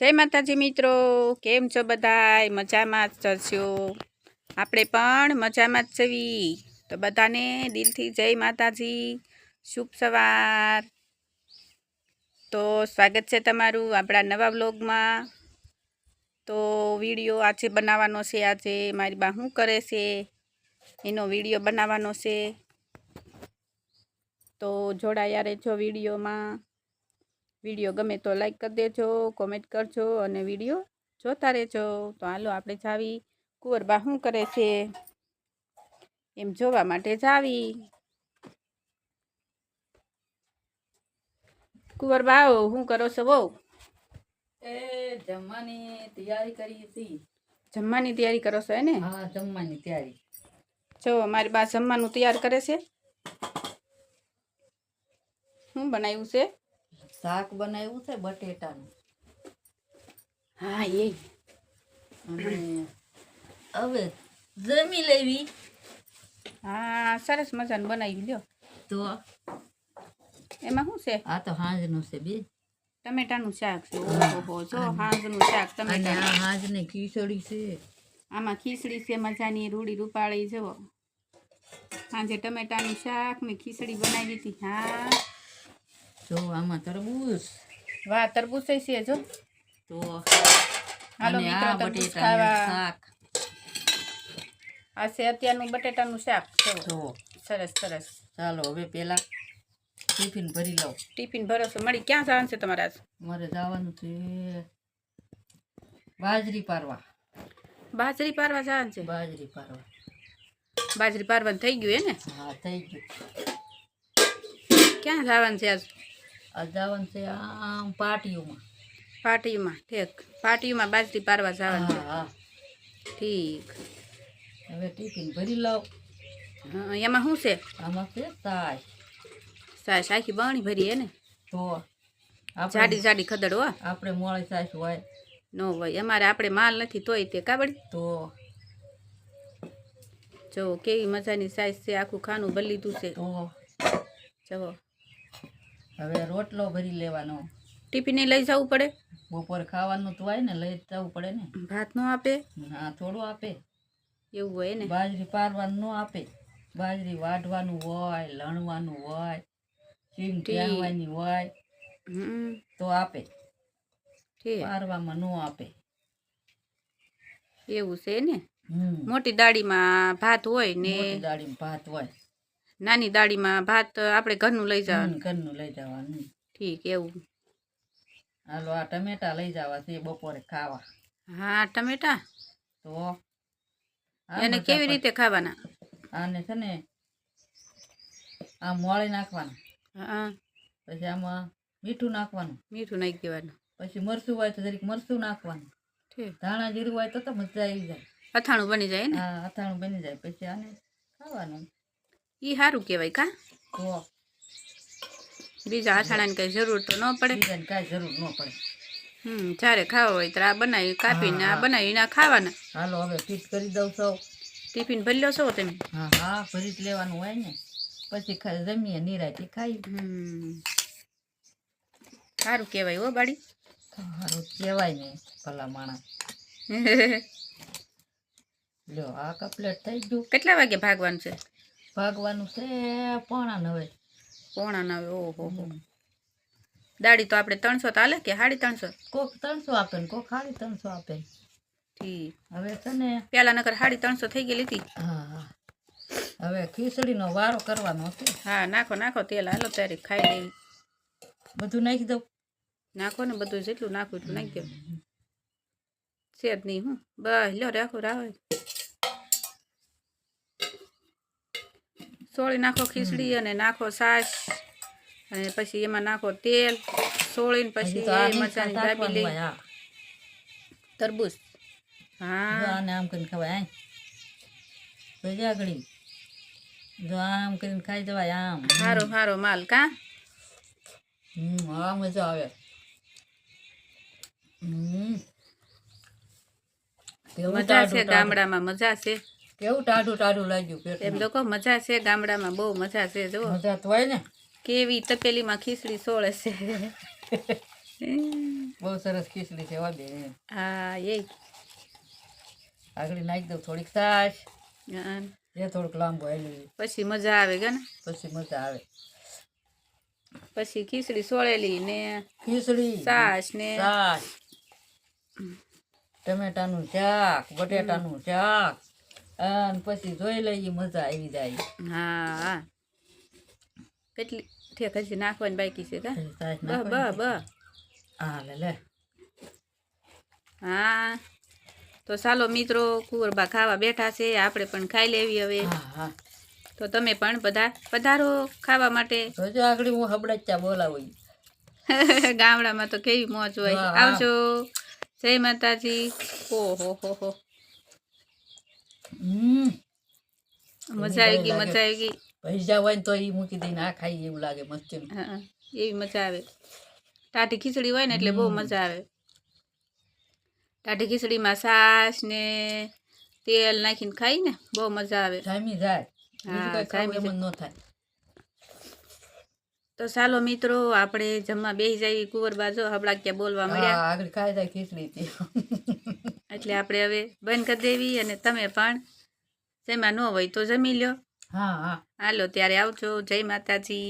जय माताजी मित्रों, केम छो बधाय? मजामां ज छो? आपणे पण मजामां ज छवी। तो बधाने दिलथी जय माताजी, शुभ सवार। तो स्वागत छे तमारुं आपणा नवा व्लॉगमां। तो विडियो आज बनाववानो छे। आज मारी बा शुं करे छे एनो विडियो बनाववानो छे। तो जोड़ाया रहेजो विडियोमां। विडियो गमे तो लाइक कर देजो, कॉमेंट करजो अने विडियो जोता रहेजो। तो हालो आपणे जावी कुंवरबा शुं करे छे एम जोवा माटे जावी। कुंवरबा शुं करो छो वहू? जमवानी तैयारी करी थी। जमवानी तैयारी करो छो ने? हाँ, जमवानी तैयारी। जो मारी बा जमवानुं तैयार करे छे। शुं बनाव्युं छे? શાક બનાવ્યું છે બટેટાનું। हाँ ये અને હવે જમી લેવી। हाँ सरस मजानुं बनाव्युं ल्यो। તો एमां शुं छे? આ તો હાંજનું છે બે। टमेटानुं शाक छे। ओहो जो हांजनुं शाक અને टमेटा। આ હાંજની ખીચડી છે। आमां खीचड़ी छे मजानी रूड़ी रूपाળી जवो। हांजे टमेटानुं शाक ने खीचड़ी बनावी हती। हाँ જો આમાં તરબૂચ। वाह तरबूच छे जो। તો हालो અને मित्रों આ तरबूच બટેટાનું खावा। શાક। आ छे अत्यारनुं बटेटानुं शाक। તો सरस सरस। ચાલો હવે પેલા ટિફિન ભરી લઉં। टिफिन भरो छो? मળી क्यां जवानुं छे तमारे आज? મારે જવાનું છે બાજરી પારવા। बाजरी पारवा जवानुं छे? બાજરી પારવા। बाजरी पारवानुं थई गयुं हे ने? હા થઈ ગયું। क्यां जवानुं छे आज? આ જવાનું છે આમ પાટીઓમાં। पाटीयुमां। ठीक पाटीयुमां बाजरी पारवा जवानुं छे। હા ठीक। હવે ટિફિન ભરી લઉં। हाँ एमां शुं छे? આમાં છે છાશ। सास आखी बरणी भरी है ने? તો આપણે जाडी जाडी खदड़ हो। આપણે મોળી છાશ હોય नो होय अमारे आपणे माल नथी तोय ते काबड़ी। તો जो केवी मजानी साइज छे, आखुं खानुं भरी लीधुं छे। તો जो હવે રોટલો ભરી લેવાનો। टिफिने लई जवुं पड़े? બપોર ખાવાનું તો હોય ને લઈ જ જવું પડે ને। भात नो आपे? હા થોડું આપે। एवुं होय ने? બાજરી પારવાનું ન આપે। બાજરી વાઢવાનું હોય, લણવાનું હોય, સીમ ત્યાંવાની હોય તો આપે। ठीक પારવામાં ન આપે। एवुं छे ने? હમ मोटी दाळीमां भात होय ने મોટી દાળીમાં ભાત હોય। नानी दाळीमां भात आपणे घरनुं लई जवानुं। ઘરનું લઈ જવાનું। ठीक एवुं। હાલો આ ટમેટા લઈ જવા છે બપોરે ખાવા। हाँ टमेटा તો एने केवी रीते खावाना? આને છે ને આ મોળી નાખવાનું। हाँ પછી આમાં મીઠું નાખવાનું। मीठुं नाखी देवानुं। પછી મરચું હોય તો જરીક મરચું નાખવાનું। ठीक ધાણા જીરું હોય તો મજા આવી જાય। અથાणुं बनी जाय ने? હા અથાણું બની જાય। પછી આને ખાવાનું। ई हारुं कहेवाय का? તો बीजा અથાણાની कई जरूर तो न पड़े। બીજાને કાંઈ જરૂર ન પડે। જ્યારે ખાવા હોય ત્યારે આ બનાવી કાપીને આ બનાવીને આ ખાવાના। હાલો હવે ફીટ કરી દઉં સૌ। ટિફિન ભરી લો છો તમે? હા હા ભરી જ લેવાનું હોય ને। પછી જમીએ નિરાંતે ખાઈ। સારું કહેવાય હો બાડી। સારું કહેવાય ને ભલા માણસ। લ્યો આ કપલેટ થઈ ગયું। કેટલા વાગે ભાગવાનું છે? ભાગવાનું છે 8:45। 8:45। ઓહો હો। દાડી તો આપણે 300 તો હાલે કે 350? કોક 300 આપે ને કોક 350 આપે। ઠીક। હવે છે ને પેલા નકર 350 થઈ ગયેલી હતી। હા હા હવે ખીચડીનો વારો કરવાનો છે। હા નાખો નાખો તેલ, હાલો ત્યારે ખાઈ લેવી। બધું નાખી દઉં? નાખો ને બધું, જેટલું નાખવું એટલું નાખી દો। છે જ નહીં હું બસ લ્યો રાખો રાવે। સોળી નાખો ખીચડી અને નાખો છાશ અને પછી એમાં નાખો તેલ, સોળીને પછી મસાની દાબી લઈ તરબૂચ। હા આને આમ કરીને ખવાય। આગળી જો આમ કરીને ખાઈ જવાય આમ। હારો હારો માલ કા? હા મજા આવે। મજા છે ગામડામાં, મજા છે। કેવું ટાઢું ટાઢું લાગ્યું પેટ? એમ તો કહો મજા છે ગામડામાં, બહુ મજા છે। જો મજા તો હોય ને। કેવી તપેલીમાં ખીચડી સોળે છે। બહુ સરસ ખીચડી છે હો બેન. હા એ આગળ નાખી દઉં થોડીક છાશ, હા. જે થોડુંક લાંબુ હાલ્યું પછી મજા આવે કે ને પછી મજા આવે. પછી ખીચડી સોળેલી ને ખીચડી, છાશ ને છાશ, ટમેટાનું શાક, બટેટાનું શાક, અને પછી જોઈ લઈએ મજા આવી જાય. હા હા કેટલી ઠેક હજી નાખવાની બાકી છે કા પછી છાશ બ બ નાખવાની બ છે. હા લે હા તો ચાલો મિત્રો કુંવરબા ખાવા બેઠા છે, આપણે પણ ખાઈ લેવી હવે. હા હા તો તમે પણ બધા પધારો ખાવા માટે. જોજો આગળ હું હબડા ચા બોલાવું. ગામડામાં તો કેવી મોજ હોય. હા હા આવજો, જય માતાજી. ઓહો હો હો મજા આવી ગઈ, મજા આવી ગઈ. પૈસા હોય ને તો એ મૂકી દઈને આ ખાઈ એવું લાગે મસ્ત. હા એવી મજા આવે. ટાઢી ખીચડી હોય ને એટલે બહુ મજા આવે. ટાઢી ખીચડીમાં છાશ ને તેલ નાખીને ખાઈ ને બહુ મજા આવે. જામી જાય. બીજું હા કઈ ખાવું જામી એમ જાય. ન થાય. તો ચાલો મિત્રો આપણે જમવા બેસી જઈએ. કુંવરબા જો હબળાક્યા બોલવા મળ્યા. હા આગળ ખાઈ જાય ખીચડી. એટલે આપણે હવે બંધ કરી દેવી અને તમે પણ જેમાં ન હોય તો જમી લો. હા હા હાલો ત્યારે આવજો. જય માતાજી.